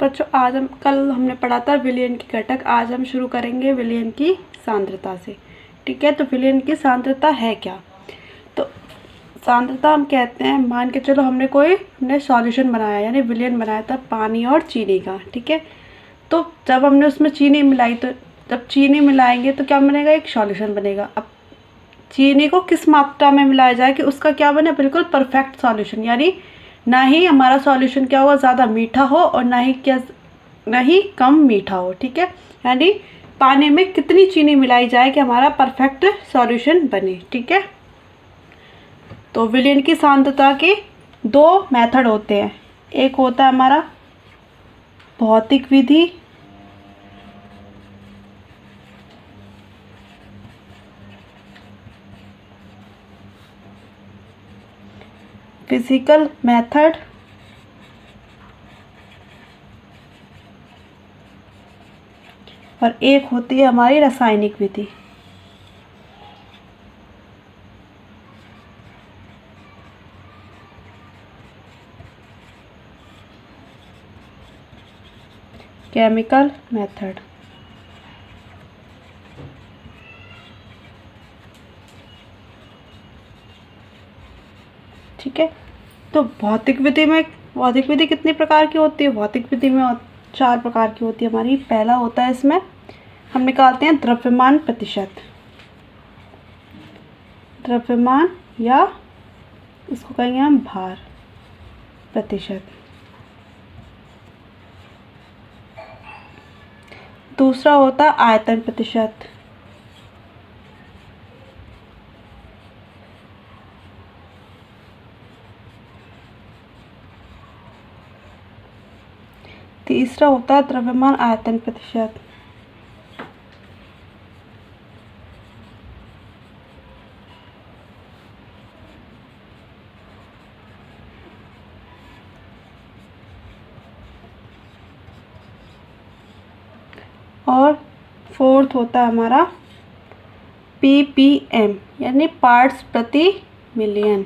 बच्चों, आज हम कल हमने पढ़ा था विलयन के घटक। आज हम शुरू करेंगे विलयन की सांद्रता से। ठीक है, तो विलयन की सांद्रता है क्या? तो सांद्रता हम कहते हैं, मान के चलो हमने सॉल्यूशन बनाया, यानी विलयन बनाया था पानी और चीनी का। ठीक है, तो जब हमने उसमें चीनी मिलाई, तो जब चीनी मिलाएंगे तो क्या बनेगा? एक सॉल्यूशन बनेगा। अब चीनी को किस मात्रा में मिलाया जाए कि उसका क्या बने? बिल्कुल परफेक्ट सॉल्यूशन, यानी ना ही हमारा सॉल्यूशन क्या होगा, ज़्यादा मीठा हो और ना ही कम मीठा हो। ठीक है, यानी पानी में कितनी चीनी मिलाई जाए कि हमारा परफेक्ट सॉल्यूशन बने। ठीक है, तो विलयन की सांद्रता के दो मेथड होते हैं। एक होता है हमारा भौतिक विधि, फिजिकल मेथड, और एक होती है हमारी रासायनिक विधि। Chemical method. ठीक है, तो भौतिक विधि कितनी प्रकार की होती है? भौतिक विधि में 4 प्रकार की होती है हमारी। पहला होता है, इसमें हम निकालते हैं द्रव्यमान प्रतिशत। द्रव्यमान या इसको कहेंगे हम भार प्रतिशत। दूसरा होता है आयतन प्रतिशत। तीसरा होता है द्रव्यमान आयतन प्रतिशत। और फोर्थ होता है हमारा ppm, यानी पार्ट्स प्रति मिलियन।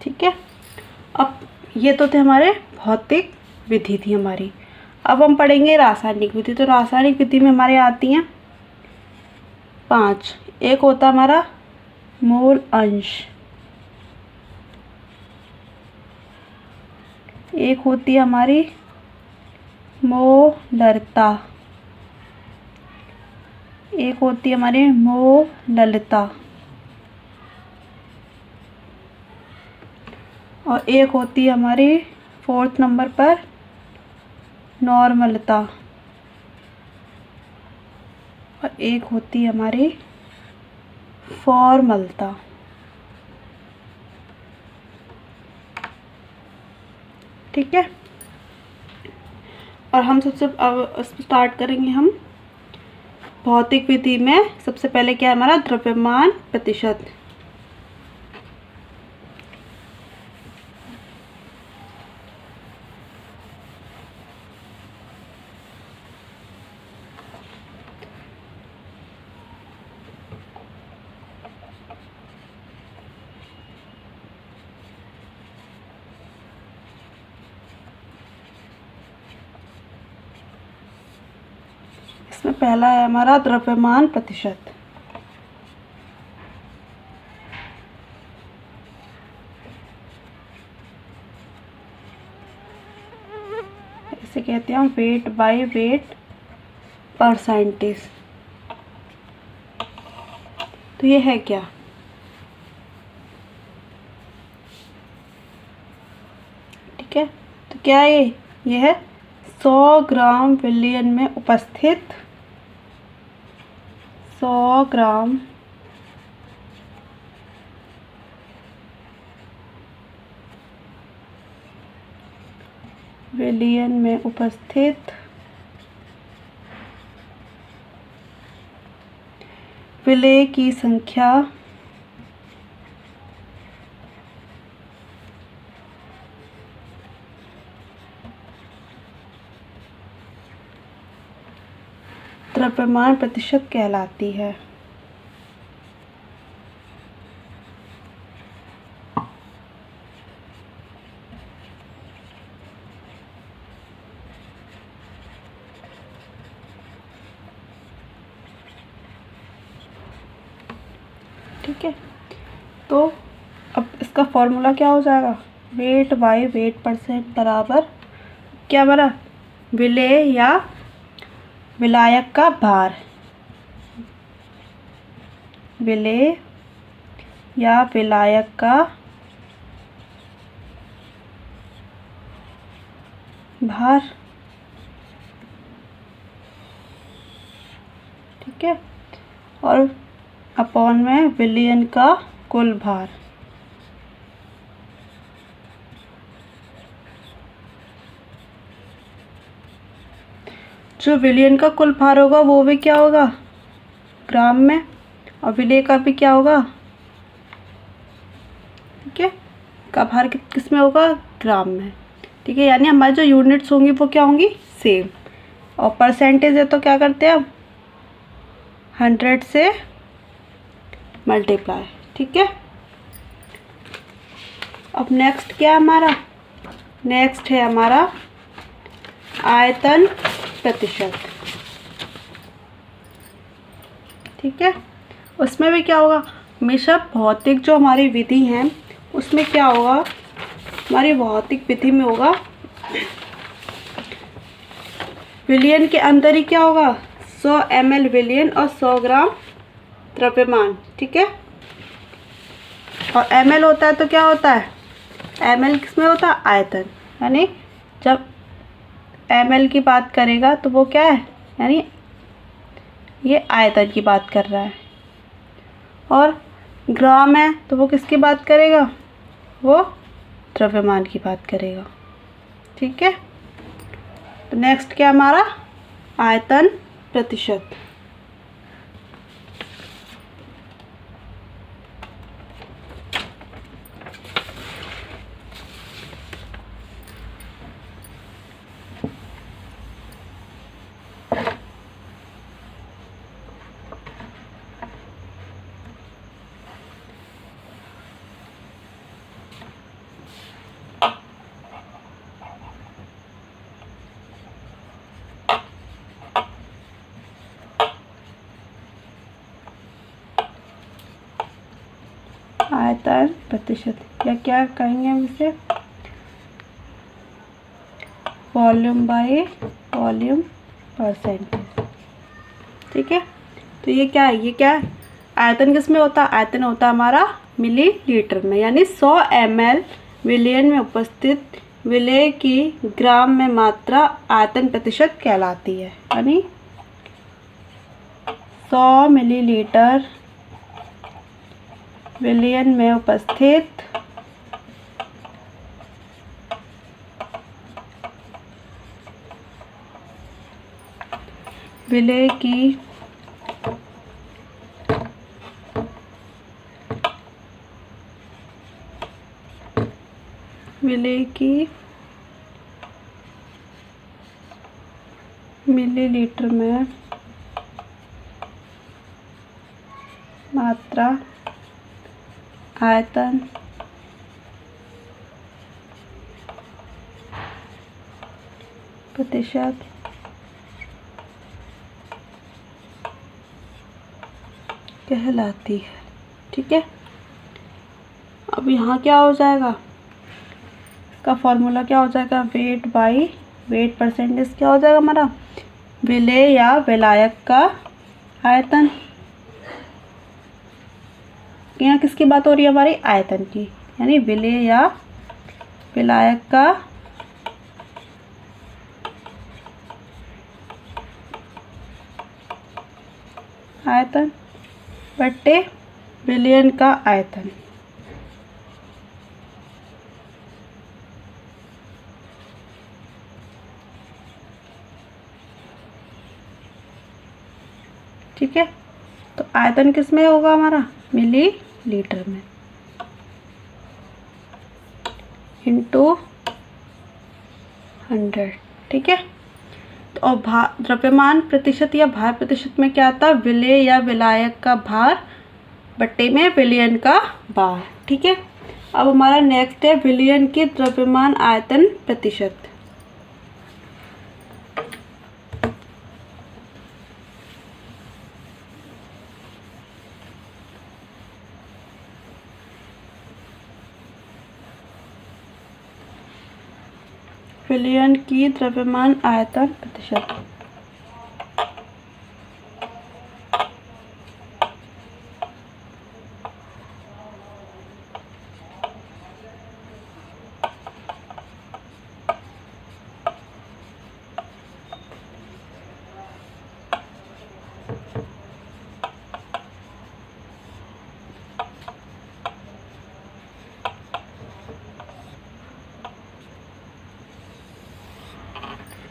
ठीक है, अब ये तो थे हमारे भौतिक विधि थी हमारी। अब हम पढ़ेंगे रासायनिक विधि। तो रासायनिक विधि में हमारे आती हैं 5। एक होता हमारा मोल अंश, एक होती है हमारी मोलरता, एक होती है हमारी मोललता, और एक होती है हमारी 4th नंबर पर नॉर्मलता, और एक होती है हमारी फॉर्मलता। ठीक है, और हम सबसे अब स्टार्ट करेंगे हम भौतिक विधि में। सबसे पहले क्या है हमारा द्रव्यमान प्रतिशत। इसमें पहला है हमारा द्रव्यमान प्रतिशत। इसे कहते हैं हम वेट बाय वेट परसेंटेज। तो ये है क्या? ठीक है, तो क्या है ये है 100 ग्राम विलयन में उपस्थित 100 ग्राम विलयन में उपस्थित विलय की संख्या द्रव्यमान प्रतिशत कहलाती है। ठीक है, तो अब इसका फॉर्मूला क्या हो जाएगा, वेट बाई वेट परसेंट बराबर क्या बना, विलेय या विलायक का भार, विलेय या विलायक का भार। ठीक है, और अपॉन में विलयन का कुल भार। जो विलयन का कुल भार होगा वो भी क्या होगा, ग्राम में, और विलेय का भी क्या होगा, ठीक है, का भार किस में होगा, ग्राम में। ठीक है, यानी हमारी जो यूनिट्स होंगी वो क्या होंगी, सेम। और परसेंटेज है तो क्या करते हैं हम, 100 से मल्टीप्लाई। ठीक है, अब नेक्स्ट क्या है हमारा, नेक्स्ट है हमारा आयतन प्रतिशत। ठीक है, उसमें भी क्या होगा, हमेशा भौतिक जो हमारी विधि है उसमें क्या होगा, हमारी भौतिक विधि में होगा विलयन के अंदर ही क्या होगा, 100 ml विलयन और 100 ग्राम द्रव्यमान। ठीक है, और ml होता है तो क्या होता है, ml किसमें होता है, आयतन, यानी जब ml की बात करेगा तो वो क्या है, यानी ये आयतन की बात कर रहा है। और ग्राम है तो वो किसकी बात करेगा, वो द्रव्यमान की बात करेगा। ठीक है, तो नेक्स्ट क्या हमारा आयतन प्रतिशत। आयतन प्रतिशत, या क्या कहेंगे हम इसे, वॉल्यूम बाय वॉल्यूम परसेंटेज। ठीक है, तो ये क्या है, ये क्या है, आयतन किस में होता है, आयतन होता है हमारा मिलीलीटर में, यानी 100 ml विलयन में उपस्थित विलेय की ग्राम में मात्रा आयतन प्रतिशत कहलाती है। यानी 100 मिलीलीटर विलयन में उपस्थित विलेय की मिलीलीटर में मात्रा आयतन प्रतिशत कहलाती है। ठीक है, अब यहाँ क्या हो जाएगा, इसका फॉर्मूला क्या हो जाएगा, वेट बाई वेट परसेंटेज क्या हो जाएगा हमारा, विलेय या विलायक का आयतन। यहाँ किसकी बात हो रही है, हमारी आयतन की, यानी विलेय या विलायक का आयतन बट्टे विलयन का आयतन। ठीक है, तो आयतन किस में होगा हमारा, मिलीलीटर में, इंटू 100। ठीक है, तो और द्रव्यमान प्रतिशत या भार प्रतिशत में क्या आता है, विलेय या विलायक का भार बट्टे में विलयन का भार। ठीक है, अब हमारा नेक्स्ट है विलयन की द्रव्यमान आयतन प्रतिशत। विलयन की द्रव्यमान आयतन प्रतिशत।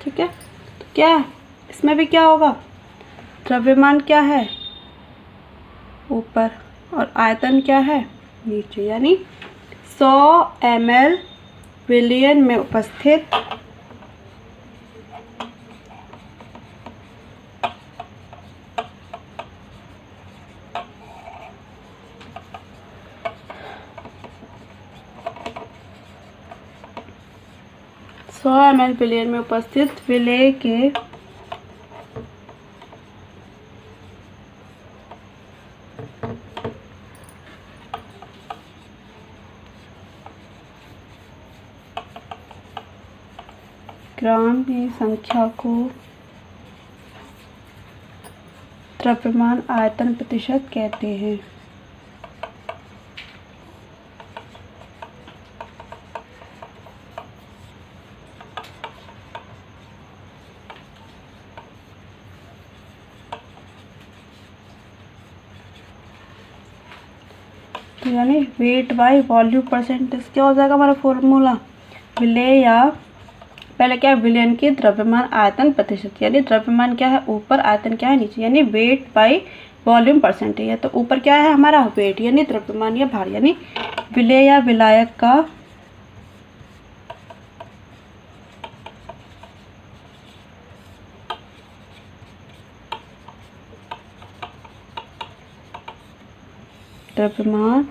ठीक है, तो क्या है इसमें भी क्या होगा, द्रव्यमान क्या है ऊपर और आयतन क्या है नीचे, यानी 100 ml विलयन में उपस्थित ml विलयन में उपस्थित विलेय के ग्राम की संख्या को द्रव्यमान आयतन प्रतिशत कहते हैं। तो यानी वेट बाय वॉल्यूम परसेंटेज क्या हो जाएगा हमारा फॉर्मूला, विलेय या पहले क्या है विलयन की द्रव्यमान आयतन प्रतिशत, यानी द्रव्यमान क्या है ऊपर, आयतन क्या है नीचे, यानी वेट बाय वॉल्यूम परसेंटेज है। तो ऊपर क्या है हमारा वेट यानी द्रव्यमान या भार, यानी विलेय या विलायक का द्रव्यमान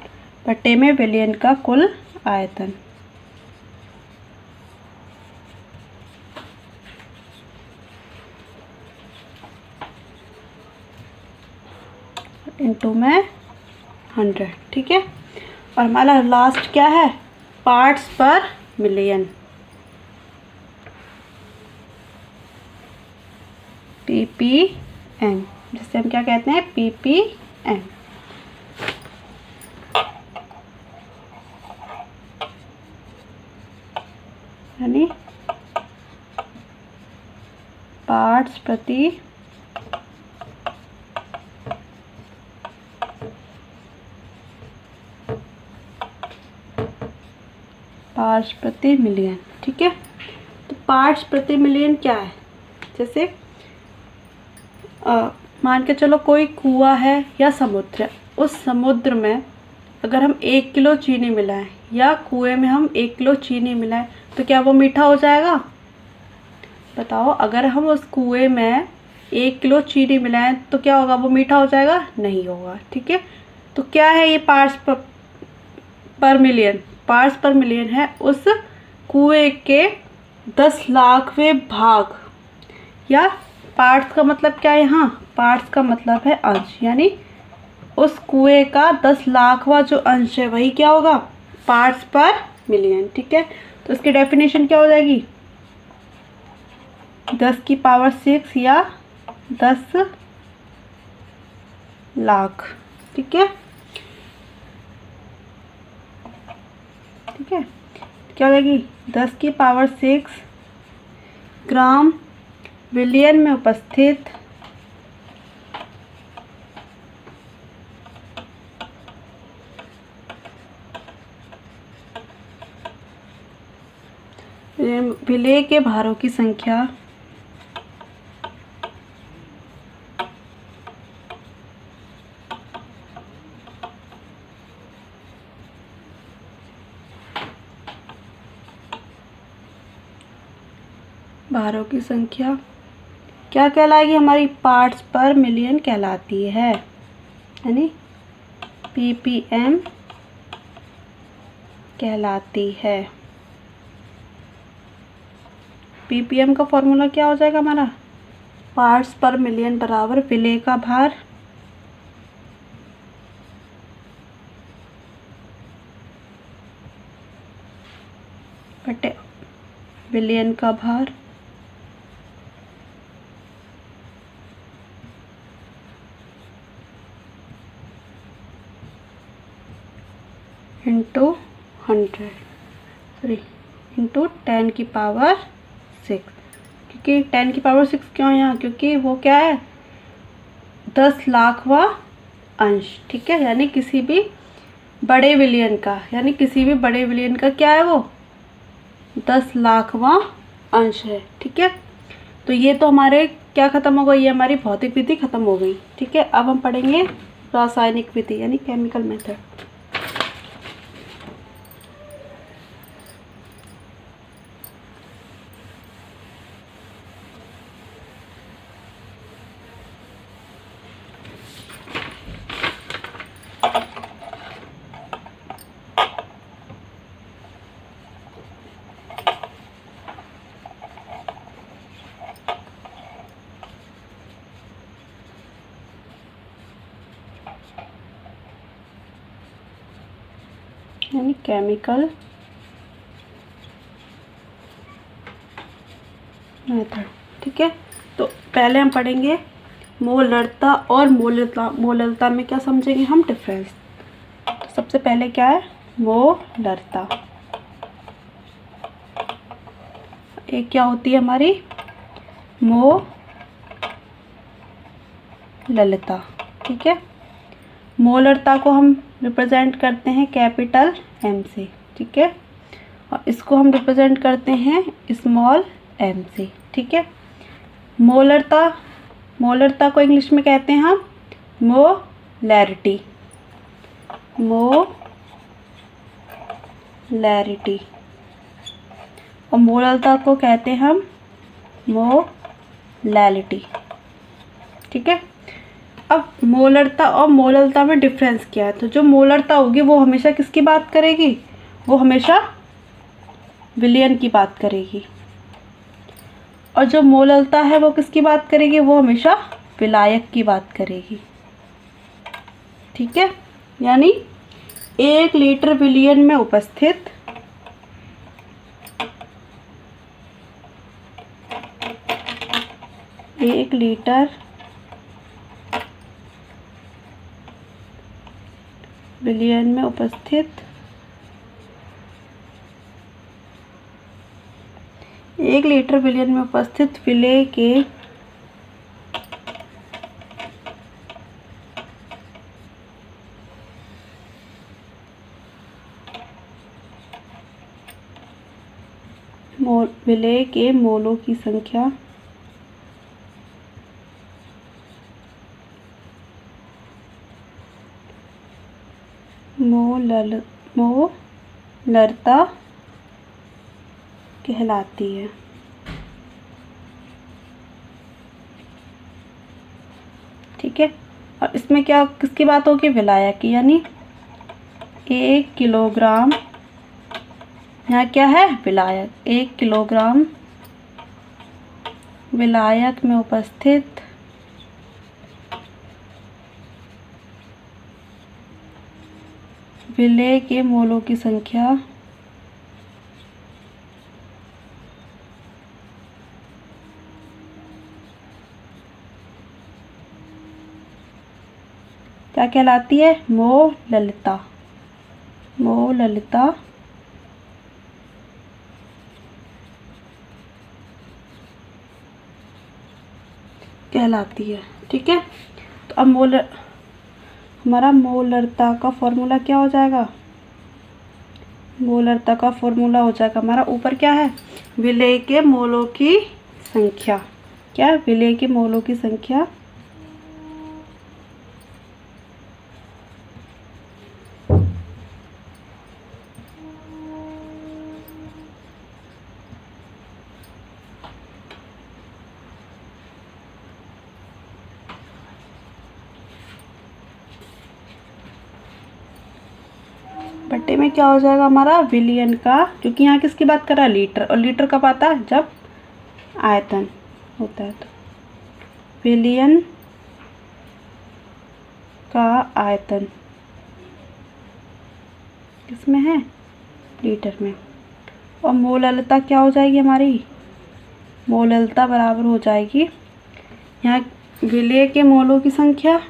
बट्टे में विलयन का कुल आयतन। इंटू में 100। ठीक है, और हमारा लास्ट क्या है, पार्ट्स पर मिलियन, ppm, जिससे हम क्या कहते हैं ppm। यानी पार्ट्स प्रति मिलियन। ठीक है, तो पार्ट्स प्रति मिलियन क्या है, जैसे मान के चलो कोई कुआं है या समुद्र है, उस समुद्र में अगर हम 1 किलो चीनी मिलाएं या कुएं में हम 1 किलो चीनी मिलाएं तो क्या वो मीठा हो जाएगा, बताओ। अगर हम उस कुएं में 1 किलो चीनी मिलाएं तो क्या होगा, वो मीठा हो जाएगा, नहीं होगा। ठीक है, तो क्या है ये पार्ट्स पर मिलियन, पार्ट्स पर मिलियन है उस कुएं के 10 लाखवें भाग, या पार्ट्स का मतलब क्या है, यहाँ पार्ट्स का मतलब है अंश, यानी उस कुएं का 10 लाखवां जो अंश है वही क्या होगा, पार्ट्स पर मिलियन। ठीक है, तो इसकी डेफिनेशन क्या हो जाएगी, 10 की पावर 6 या 10 लाख। ठीक है, ठीक है, क्या हो जाएगी, 10 की पावर 6 ग्राम विलयन में उपस्थित विलेय के भारों की संख्या भारों की संख्या क्या कहलाएगी, हमारी पार्ट्स पर मिलियन कहलाती है, यानी ppm कहलाती है। ppm का फॉर्मूला क्या हो जाएगा हमारा, पार्ट्स पर मिलियन बराबर विलेय का भार बटे बिलियन का भार इंटू 10 की पावर 6। क्योंकि 10 की पावर 6 क्यों यहाँ, क्योंकि वो क्या है, 10 लाखवां अंश। ठीक है, यानी किसी भी बड़े विलियन का, यानी किसी भी बड़े विलियन का क्या है, वो 10 लाखवां अंश है। ठीक है, तो ये तो हमारे क्या ख़त्म हो गई, ये हमारी भौतिक विधि ख़त्म हो गई। ठीक है, अब हम पढ़ेंगे रासायनिक विधि यानी केमिकल मेथड। यानी केमिकल मेथड। ठीक है, तो पहले हम पढ़ेंगे मोलरता और मोलरता में क्या समझेंगे हम, डिफरेंस। तो सबसे पहले क्या है, मोलरता। एक क्या होती है हमारी, मोलरता। ठीक है, मोलरता को हम रिप्रेजेंट करते हैं कैपिटल M से। ठीक है, और इसको हम रिप्रेजेंट करते हैं स्मॉल m से। ठीक है, मोलरता को इंग्लिश में कहते हैं हम मोलैरिटी। और मोलरता को कहते हैं हम मोलैलिटी। ठीक है, अब मोलरता और मोलरता में डिफरेंस क्या है, तो जो मोलरता होगी वो हमेशा किसकी बात करेगी, वो हमेशा विलयन की बात करेगी। और जो मोलरता है वो किसकी बात करेगी, वो हमेशा विलायक की बात करेगी। ठीक है, यानी 1 लीटर विलयन में उपस्थित 1 लीटर विलयन में उपस्थित 1 लीटर विलयन में उपस्थित विलेय के मोलों की संख्या मोलरता कहलाती है। ठीक है, और इसमें क्या किसकी बात होगी, विलायक की, यानी 1 किलोग्राम, यहाँ क्या है, विलायक, 1 किलोग्राम विलायक में उपस्थित विलेय के मोलों की संख्या क्या कहलाती है, मोलरता कहलाती है। ठीक है, तो अब हमारा मोलरता का फॉर्मूला क्या हो जाएगा, मोलरता का फॉर्मूला हो जाएगा हमारा, ऊपर क्या है, विलेय के मोलों की संख्या, क्या, विलेय के मोलों की संख्या बट्टे में क्या हो जाएगा हमारा विलियन का, क्योंकि यहाँ किसकी बात कर रहा है, लीटर, और लीटर कब आता है, जब आयतन होता है। तो विलियन का आयतन किसमें है, लीटर में। और मोललता क्या हो जाएगी हमारी, मोललता बराबर हो जाएगी यहाँ विलेय के मोलों की संख्या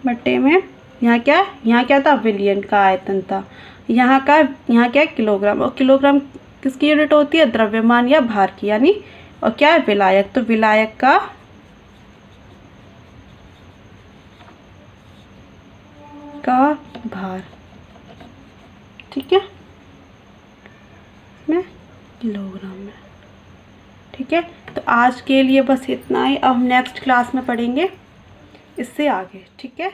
बट्टे में यहाँ क्या था, विलियन का आयतन था। यहाँ क्या है, किलोग्राम, और किलोग्राम किसकी यूनिट होती है, द्रव्यमान या भार की, यानी और क्या है, विलायक। तो विलायक का भार, ठीक है, में किलोग्राम में। ठीक है, तो आज के लिए बस इतना ही। अब हम नेक्स्ट क्लास में पढ़ेंगे इससे आगे। ठीक है।